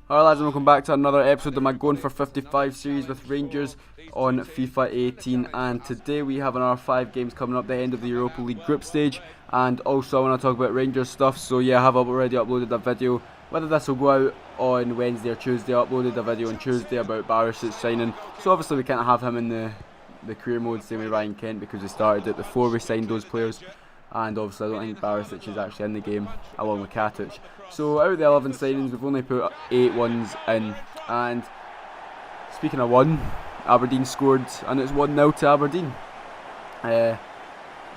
Alright lads, and welcome back to another episode of my Going for 55 series with Rangers on FIFA 18, and today we have another 5 games coming up, the end of the Europa League group stage, and also I want to talk about Rangers stuff. So yeah, I have already uploaded a video, whether this will go out on Wednesday or Tuesday. I uploaded a video on Tuesday about Barisic signing, so obviously we can't have him in the career mode same with Ryan Kent because we started it before we signed those players. And obviously I don't think Barisic is actually in the game along with Katic. So out of the 11 signings we've only put 8 ones in. And speaking of one, Aberdeen scored and it's 1-0 to Aberdeen.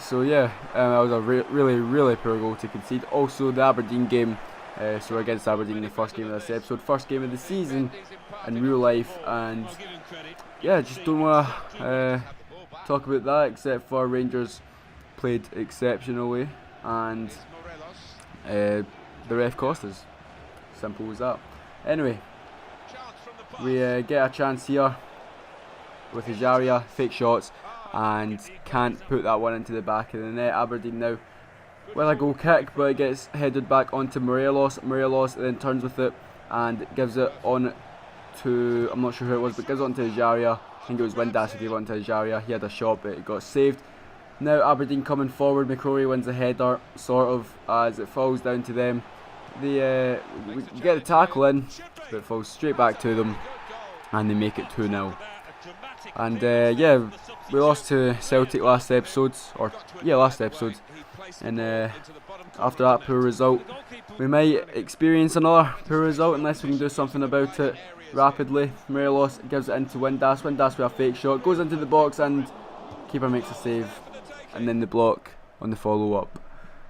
So yeah, that was a really poor goal to concede. Also the Aberdeen game, so we're against Aberdeen in the first game of this episode. First game of the season in real life, and yeah, just don't want to talk about that except for Rangers played exceptionally, and the ref cost us. Simple as that. Anyway, we get a chance here with Ajaria, fake shots, and can't put that one into the back of the net. Aberdeen now with a goal kick, but it gets headed back onto Morelos. Morelos then turns with it and gives it on to, I'm not sure who it was, but gives it on to Ajaria. I think it was Windass who gave it on to Ajaria. He had a shot, but it got saved. Now Aberdeen coming forward, McCrory wins the header, sort of, as it falls down to them. We get the tackle in, but it falls straight back to them, and they make it 2-0. And yeah, we lost to Celtic last episode, and after that poor result, we might experience another poor result unless we can do something about it rapidly. Morelos gives it into Windass, Windass with a fake shot, goes into the box and keeper makes a save. And then the block on the follow-up.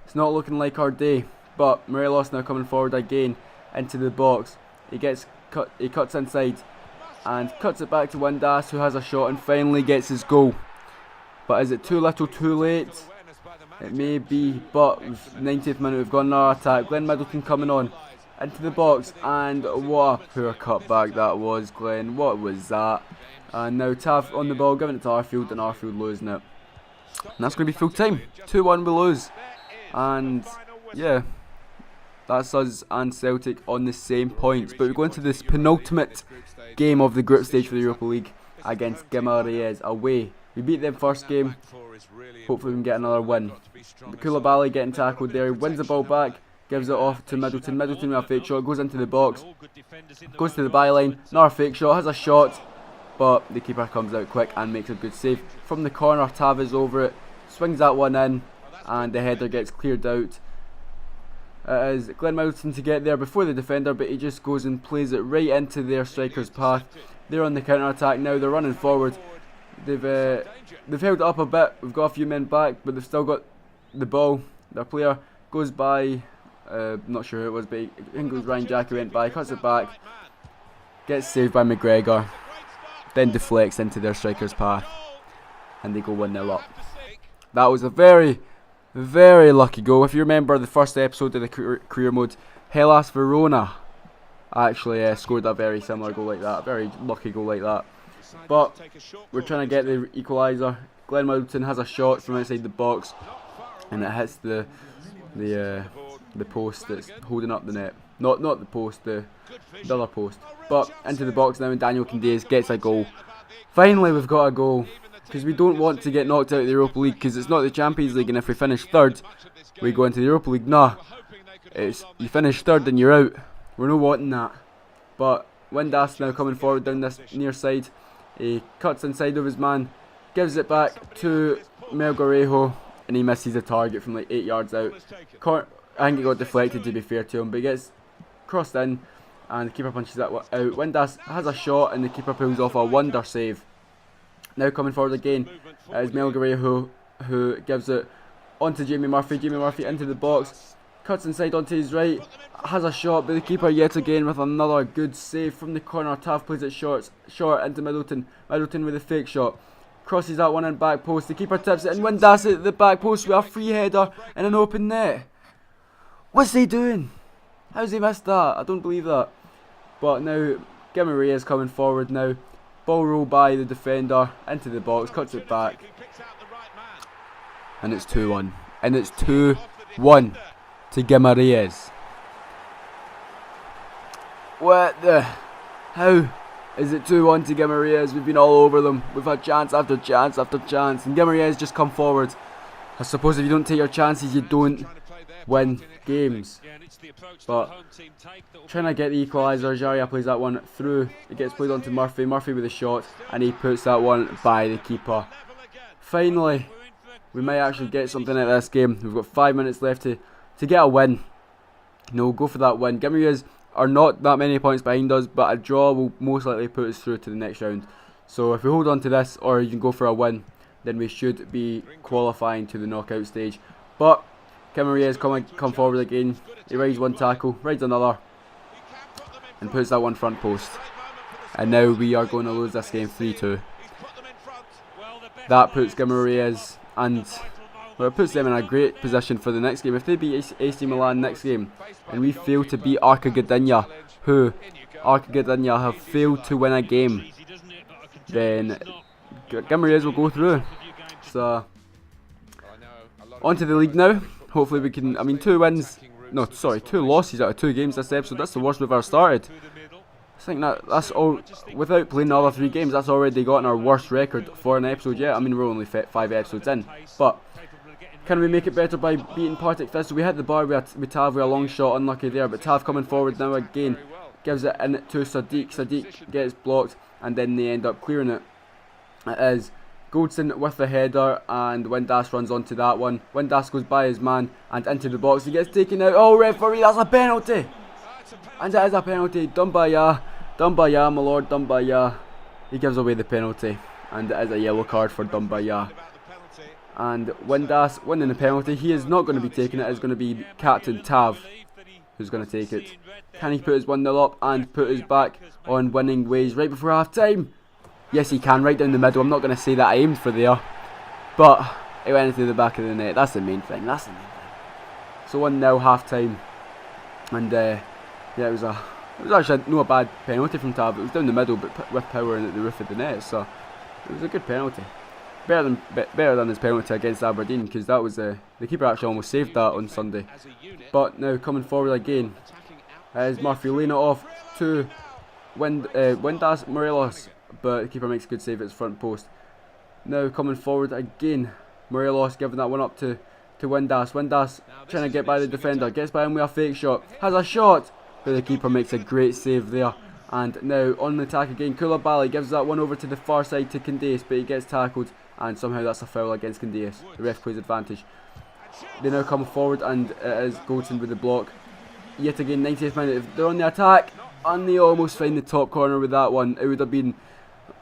It's not looking like our day, but Morelos now coming forward again into the box. He cuts inside and cuts it back to Windass, who has a shot and finally gets his goal. But is it too little too late? It may be, but 90th minute we've got another attack. Glenn Middleton coming on into the box, and what a poor cutback that was, Glenn. What was that? And now Tav on the ball, giving it to Arfield, and Arfield losing it. And that's going to be full time. 2-1 we lose. And yeah, that's us and Celtic on the same points. But we go into this penultimate game of the group stage for the Europa League against Guimarães away. We beat them first game. Hopefully we can get another win. Koulibaly getting tackled there. Wins the ball back. Gives it off to Middleton. Middleton with a fake shot. Goes into the box. Goes to the byline. Another fake shot. Has a shot. But the keeper comes out quick and makes a good save. From the corner, Tav is over it, swings that one in, and the header gets cleared out. It is Glenn Middleton to get there before the defender, but he just goes and plays it right into their striker's path. They're on the counter-attack now, they're running forward. They've held it up a bit, we've got a few men back, but they've still got the ball. Their player goes by, not sure who it was, but I think it was Ryan Jack who went by, cuts it back, gets saved by McGregor. Then deflects into their striker's path, and they go 1-0 up. That was a very lucky goal. If you remember the first episode of the career mode, Hellas Verona actually scored a very similar goal like that, a very lucky goal like that. But we're trying to get the equaliser. Glenn Middleton has a shot from outside the box, and it hits the post that's holding up the net. Not the post, the other post. But into the box now, and Daniel Candeias gets a goal. Finally we've got a goal, because we don't want to get knocked out of the Europa League, because it's not the Champions League, and if we finish third we go into the Europa League. Nah, it's you finish third and you're out. We're not wanting that. But Windass now coming forward down this near side. He cuts inside of his man, gives it back to Melgarejo, and he misses the target from like 8 yards out. I think it got deflected, to be fair to him, but he gets crossed in and the keeper punches that out. Windass has a shot and the keeper pulls off a wonder save. Now coming forward again is Melgarejo, who gives it onto Jamie Murphy. Jamie Murphy into the box, cuts inside onto his right, has a shot, but the keeper yet again with another good save from the corner. Tav plays it short into Middleton. Middleton with a fake shot, crosses that one in back post. The keeper tips it and Windass at the back post with a free header and an open net. What's he doing? How's he missed that? I don't believe that. But now Guimarães is coming forward now. Ball roll by the defender into the box, cuts it back, and it's 2-1. And it's 2-1 to Guimarães. What the? How is it 2-1 to Guimaraes? We've been all over them. We've had chance after chance after chance. And Guimaraes just come forward. I suppose if you don't take your chances, you don't win games. But trying to get the equaliser, Jaria plays that one through. It gets played on to Murphy. Murphy with a shot, and he puts that one by the keeper. Finally, we might actually get something out of this game. We've got 5 minutes left to get a win. No, go for that win. Guimaraes are not that many points behind us, but a draw will most likely put us through to the next round. So if we hold on to this, or you can go for a win, then we should be qualifying to the knockout stage. But Guimaraes come forward again. He rides one tackle, rides another, and puts that one front post. And now we are going to lose this game 3-2. That puts Guimaraes and it puts them in a great position for the next game. If they beat AC Milan next game, and we fail to beat Arca Gdynia, who Arca Gdynia have failed to win a game, then Guimaraes will go through. So on to the league now. Hopefully we can. I mean, 2 losses out of 2 games this episode. That's the worst we've ever started. I think that's all. Without playing the other 3 games, that's already gotten our worst record for an episode yet. I mean, we're only 5 episodes in, but can we make it better by beating Partick Thistle? We hit the bar with Tav with a long shot, unlucky there, but Tav coming forward now again, gives it in to Sadiq. Sadiq gets blocked, and then they end up clearing it. It is Goldson with the header, and Windass runs onto that one. Windass goes by his man and into the box. He gets taken out. Oh, referee, that's a penalty! And it is a penalty. Done by Ya, my lord, done by Ya. He gives away the penalty, and it is a yellow card for done by Ya. And Windass winning the penalty. He is not going to be taking it. It's going to be Captain Tav who's going to take it. Can he put his 1-0 up and put us back on winning ways right before half time? Yes, he can, right down the middle. I'm not going to say that I aimed for there, but it went into the back of the net. That's the main thing. So 1-0 half time, and yeah, it was actually no bad penalty from Tav. It was down the middle, but with power and at the roof of the net. So it was a good penalty. Better than his penalty against Aberdeen, because that was the keeper actually almost saved that on Sunday. But now coming forward again is Murphy, laying it off to Windass Morelos, but the keeper makes a good save at his front post. Now coming forward again, Morelos giving that one up to Windass. Windass trying to get by the defender, gets by him with a fake shot, has a shot, but the keeper makes a great save there. And now on the attack again, Koulibaly gives that one over to the far side to Candace, but he gets tackled, and somehow that's a foul against Candace. The ref plays advantage. They now come forward, and it is Goldson with the block. Yet again, 90th minute, if they're on the attack, and they almost find the top corner with that one. It would have been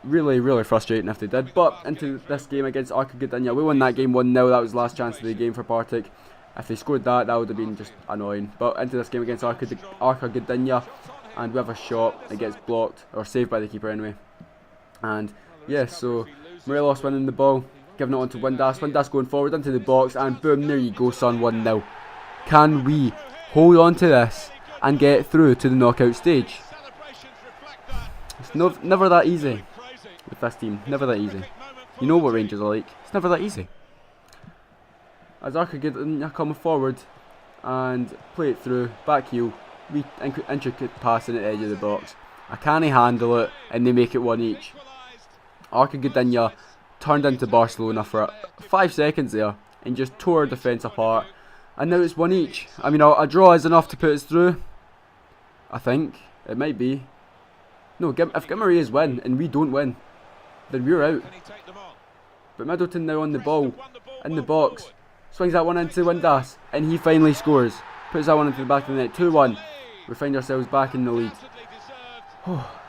really, really frustrating if they did. But into this game against Arca Gdynia, we won that game 1-0. That was the last chance of the game for Partick. If they scored that would have been just annoying. But into this game against Arca Gdynia, and we have a shot. It gets blocked, or saved by the keeper anyway. And yeah, so Morelos winning the ball, giving it on to Windass. Windass going forward into the box, and boom, there you go, son, 1-0. Can we hold on to this and get through to the knockout stage? It's never that easy with this team. Never that easy. You know what Rangers are like. It's never that easy. As Arca Gdynia coming forward and play it through, back heel, intricate pass in the edge of the box. I can't handle it, and they make it 1 each. Arca Gdynia turned into Barcelona for 5 seconds there and just tore our defence apart, and now it's 1 each. I mean, a draw is enough to put us through. I think it might be. No, if Guimaraes win and we don't win, then we're out. But Middleton now on the ball, in the box, swings that one into Windass, and he finally scores. Puts that one into the back of the net. 2-1. We find ourselves back in the lead.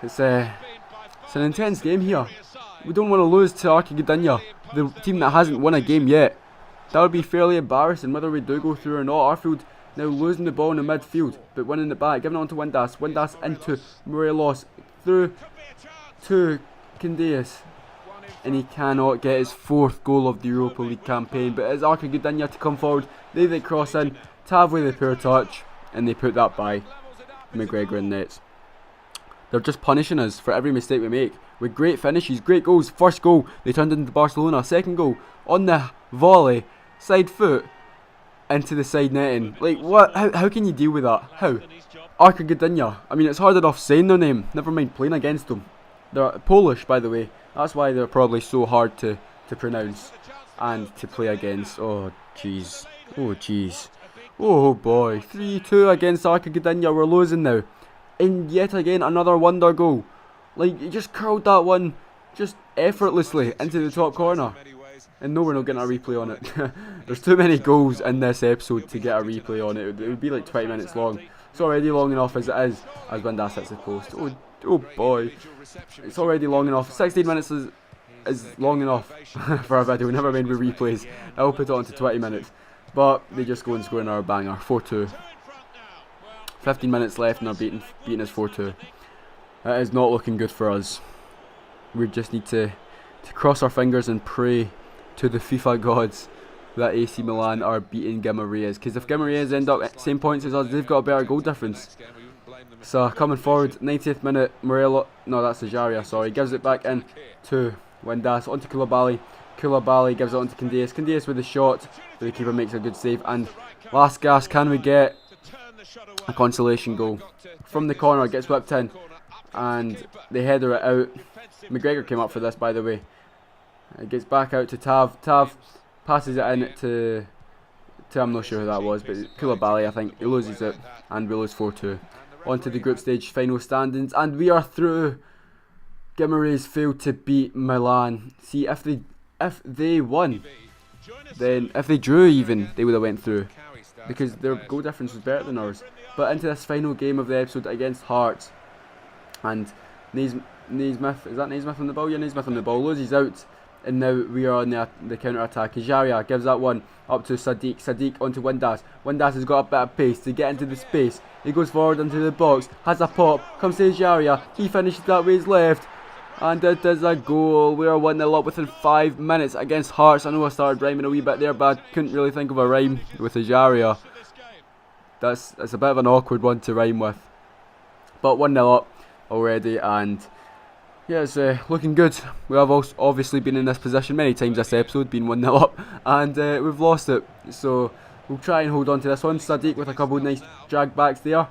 It's an intense game here. We don't want to lose to Arca Gdynia, the team that hasn't won a game yet. That would be fairly embarrassing whether we do go through or not. Arfield now losing the ball in the midfield, but winning it back, giving it on to Windass. Windass into Morelos, through to Candace, and he cannot get his 4th goal of the Europa League campaign. But it's Arca Gdynia to come forward. They cross in, Tav with the poor touch, and they put that by McGregor in nets. They're just punishing us for every mistake we make, with great finishes, great goals. First goal, they turned into Barcelona. Second goal, on the volley, side foot, into the side netting. Like, what? How can you deal with that? How? Arka. I mean, it's hard enough saying their name, never mind playing against them. They're Polish, by the way. That's why they're probably so hard to pronounce and to play against. Oh, jeez. Oh, jeez. Oh, boy. 3-2 against Arka. We're losing now. And yet again, another wonder goal. Like, he just curled that one just effortlessly into the top corner. And no, we're not getting a replay on it. There's too many goals in this episode to get a replay on it. It would be like 20 minutes long. It's already long enough as it is, as Windass hits the post. Oh boy. It's already long enough. 16 minutes is long enough for a video. Never mind with replays. I'll put it on to 20 minutes. But they just go and score another banger. 4-2. 15 minutes left and they're beating us 4-2. That is not looking good for us. We just need to cross our fingers and pray to the FIFA gods that AC Milan are beating Guimarães, because if Guimarães end up at same points as us, they've got a better goal difference. So coming forward, 90th minute, that's Ajaria, sorry, gives it back in to Windass, onto Koulibaly. Koulibaly gives it on to Candeias. Candeias with a shot, but the keeper makes a good save. And last gasp, can we get a consolation goal? From the corner, gets whipped in, and they header it out. McGregor came up for this, by the way. It gets back out to Tav. Tav passes it in to I'm not sure who that was, but Koulibaly, I think. He loses it, and we lose 4-2. On to the group stage final standings, and we are through. Guimarães failed to beat Milan. See, if they won, then if they drew even, they would have went through, because their goal difference was better than ours. But into this final game of the episode against Hearts, and Naismith, is that Naismith on the ball? Yeah, Naismith on the ball, loses out. And now we are on the counter-attack. Ajaria gives that one up to Sadiq. Sadiq onto Windass. Windass has got a bit of pace to get into the space. He goes forward into the box. Has a pop. Comes to Ajaria. He finishes that with his left. And it is a goal. We are 1-0 up within 5 minutes against Hearts. I know I started rhyming a wee bit there, but I couldn't really think of a rhyme with Ajaria. That's a bit of an awkward one to rhyme with. But 1-0 up already, and yeah, it's looking good. We have obviously been in this position many times this episode, been 1-0 up, and we've lost it. So we'll try and hold on to this one. Sadiq with a couple of nice drag backs there,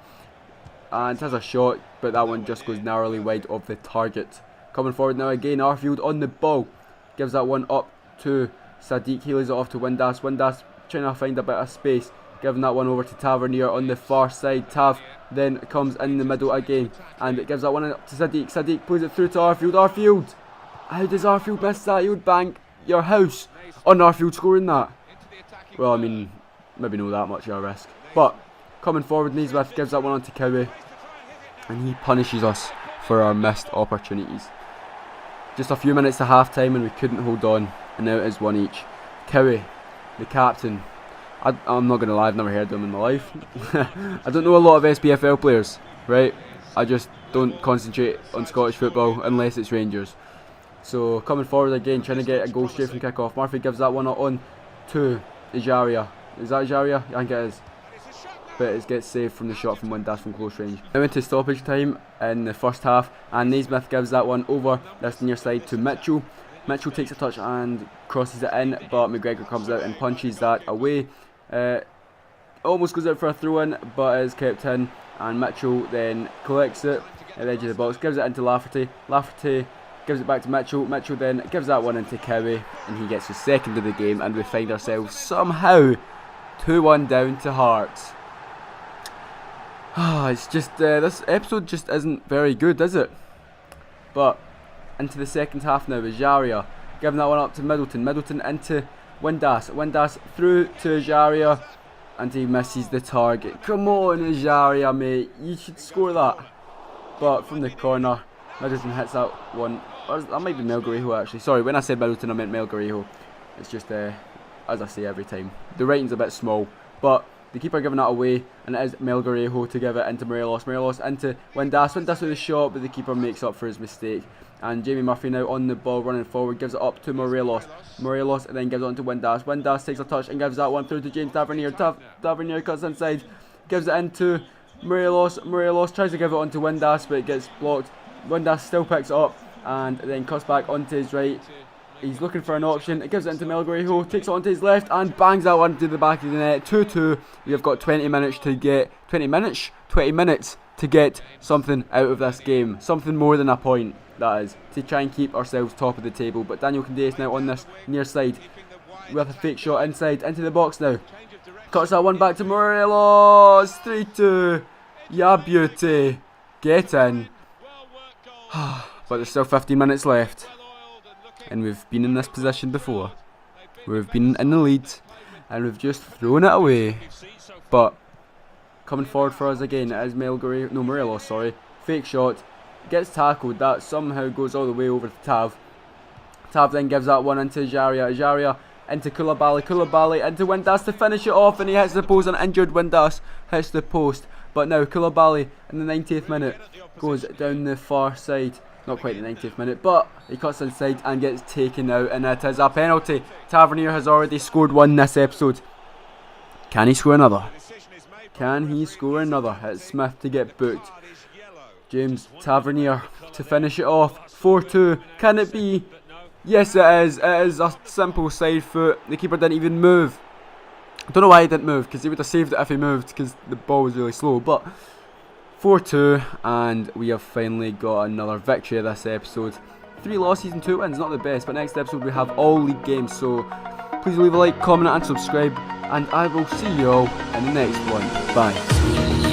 and has a shot, but that one just goes narrowly wide of the target. Coming forward now again, Arfield on the ball, gives that one up to Sadiq. He lays it off to Windass. Windass trying to find a bit of space, giving that one over to Tavernier on the far side. Tav then comes in the middle again, and it gives that one up to Sadiq. Sadiq plays it through to Arfield. Arfield! How does Arfield miss that? He would bang your house on Arfield scoring that. Well, I mean, maybe not that much of a risk. But coming forward, Naismith gives that one on to Cowie, and he punishes us for our missed opportunities. Just a few minutes to half time and we couldn't hold on, and now it is one each. Cowie, the captain. I'm not going to lie, I've never heard of him in my life. I don't know a lot of SPFL players, right? I just don't concentrate on Scottish football unless it's Rangers. So coming forward again, trying to get a goal straight from kick-off. Murphy gives that one on to Ajaria. Is that Ajaria? I think it is. But it gets saved from the shot from Windass from close range. Now into stoppage time in the first half, and Naismith gives that one over this near side to Mitchell. Mitchell takes a touch and crosses it in, but McGregor comes out and punches that away. Almost goes out for a throw-in, but is kept in, and Mitchell then collects it at the edge of the box, gives it into Lafferty. Lafferty gives it back to Mitchell. Mitchell then gives that one into Cowie, and he gets his second of the game, and we find ourselves somehow 2-1 down to Hearts. It's just, this episode just isn't very good, is it? But into the second half now, Ajaria giving that one up to Middleton. Middleton into Windass. Windass through to Ajaria, and he misses the target. Come on, Ajaria, mate. You should score that. But from the corner, Middleton hits that one. Or that might be Melgarejo, actually. Sorry, when I said Middleton, I meant Melgarejo. It's just, as I say every time, the writing's a bit small. But the keeper giving that away, and it is Melgarejo to give it into Morelos. Morelos into Windass. Windass with a shot, but the keeper makes up for his mistake. And Jamie Murphy now on the ball, running forward, gives it up to Morelos. Morelos then gives it on to Windass. Windass takes a touch and gives that one through to James Tavernier. Tavernier cuts inside, gives it into Morelos. Morelos tries to give it on to Windass, but it gets blocked. Windass still picks it up and then cuts back onto his right. He's looking for an option. It gives it into Melgarejo, takes it onto his left and bangs that one to the back of the net. 2-2. We have got 20 minutes to get 20 minutes to get something out of this game. Something more than a point, that is, to try and keep ourselves top of the table. But Daniel Candeias now on this near side with a fake shot inside into the box now. Cuts that one back to Morelos. 3-2. Yeah, beauty. Get in. But there's still 15 minutes left. And we've been in this position before. We've been in the lead. And we've just thrown it away. But coming forward for us again is Morelos, sorry. Fake shot. Gets tackled. That somehow goes all the way over to Tav. Tav then gives that one into Jaria. Jaria into Koulibaly. Koulibaly into Windass to finish it off. And he hits the post. An injured Windass hits the post. But now Koulibaly in the 90th minute goes down the far side. Not quite the 90th minute, but he cuts inside and gets taken out, and it is a penalty. Tavernier has already scored one this episode. Can he score another? Can he score another? It's Smith to get booked. James Tavernier to finish it off. 4-2. Can it be? Yes, it is. It is a simple side foot. The keeper didn't even move. I don't know why he didn't move, because he would have saved it if he moved, because the ball was really slow. But 4-2, and we have finally got another victory of this episode. 3 losses and 2 wins, not the best, but next episode we have all league games, so please leave a like, comment and subscribe, and I will see you all in the next one. Bye.